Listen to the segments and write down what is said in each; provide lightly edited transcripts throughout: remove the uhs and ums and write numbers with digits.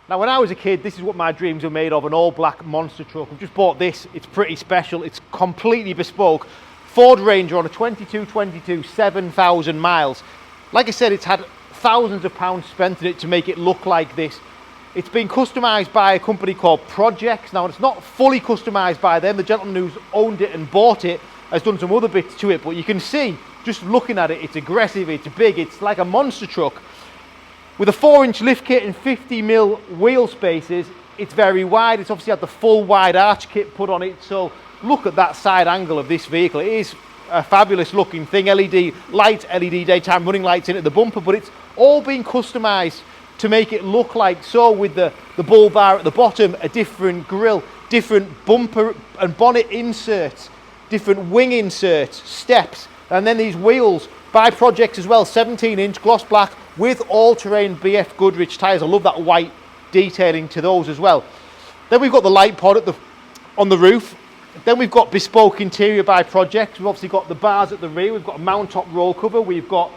Now, when I was a kid, this is what my dreams were made of, an all-black monster truck. I've just bought this. It's pretty special. It's completely bespoke. Ford Ranger on a 22, 7,000 miles. Like I said, it's had thousands of pounds spent in it to make it look like this. It's been customised by a company called PROJEX. Now, it's not fully customised by them. The gentleman who's owned it and bought it has done some other bits to it, but you can see, just looking at it, it's aggressive, it's big, it's like a monster truck. With a 4-inch lift kit and 50mm wheel spaces, it's very wide. It's obviously had the full wide arch kit put on it, so look at that side angle of this vehicle. It is a fabulous looking thing. LED lights, LED daytime running lights in at the bumper, but it's all been customised to make it look like so, with the bull bar at the bottom, a different grille, different bumper and bonnet inserts, different wing inserts, steps, and then these wheels by PROJEX as well, 17-inch gloss black with all-terrain BF Goodrich tyres. I love that white detailing to those as well. Then we've got the light pod on the roof. Then we've got Bespoke interior by PROJEX. We've obviously got the bars at the rear. We've got a mount top roll cover. We've got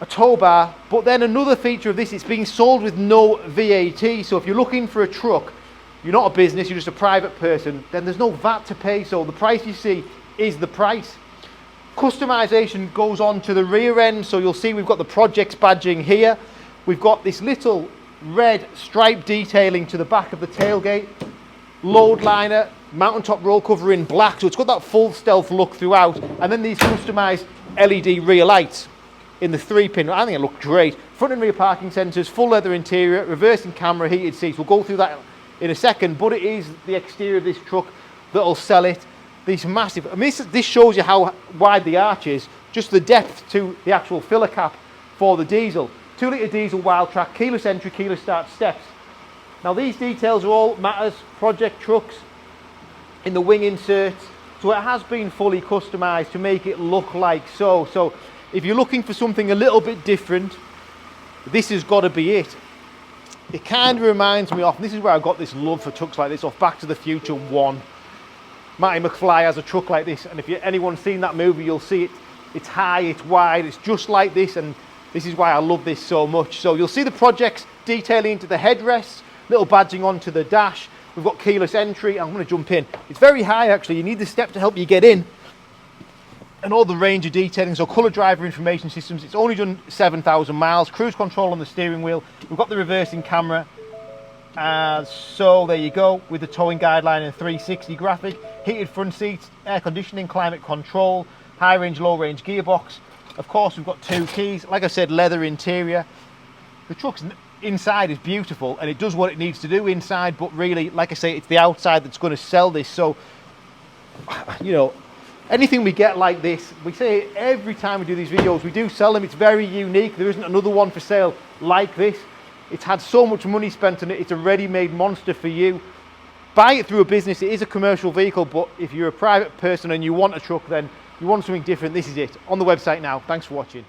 a tow bar. But then another feature of this, it's being sold with no VAT. So if you're looking for a truck, you're not a business, you're just a private person, then there's no VAT to pay. So the price you see is the price. Customization goes on to the rear end, so you'll see we've got the PROJEX badging here. We've got this little red stripe detailing to the back of the tailgate, load liner, mountain top roll cover in black, so it's got that full stealth look throughout, and then these customized LED rear lights in the 3-pin. I think it looked great. Front and rear parking sensors, full leather interior, reversing camera, heated seats. We'll go through that in a second, but it is the exterior of this truck that'll sell it. These massive, I mean, this shows you how wide the arch is, just the depth to the actual filler cap for the diesel. 2-litre diesel wild track, keyless entry, keyless start steps. Now these details are all Matters project trucks in the wing inserts, so it has been fully customised to make it look like so. So if you're looking for something a little bit different, this has got to be it. It kind of reminds me of, and this is where I got this love for trucks like this, off Back to the Future 1. Marty McFly has a truck like this, and if anyone's seen that movie, you'll see it. It's high, it's wide, it's just like this, and this is why I love this so much. So you'll see the PROJEX detailing into the headrests, little badging onto the dash. We've got keyless entry. I'm going to jump in. It's very high, actually. You need the step to help you get in. And all the range of detailing, so colour driver information systems. It's only done 7,000 miles. Cruise control on the steering wheel. We've got the reversing camera. So there you go, with the towing guideline and 360 graphic, heated front seats, air conditioning, climate control, high range, low range gearbox. Of course, we've got 2 keys. Like I said, leather interior. The truck's inside is beautiful, and it does what it needs to do inside, but really, like I say, it's the outside that's going to sell this. So, you know, anything we get like this, we say it every time we do these videos, we do sell them. It's very unique. There isn't another one for sale like this. It's had so much money spent on it. It's a ready-made monster for you. Buy it through a business. It is a commercial vehicle, but if you're a private person and you want a truck, then you want something different, this is it. On the website now. Thanks for watching.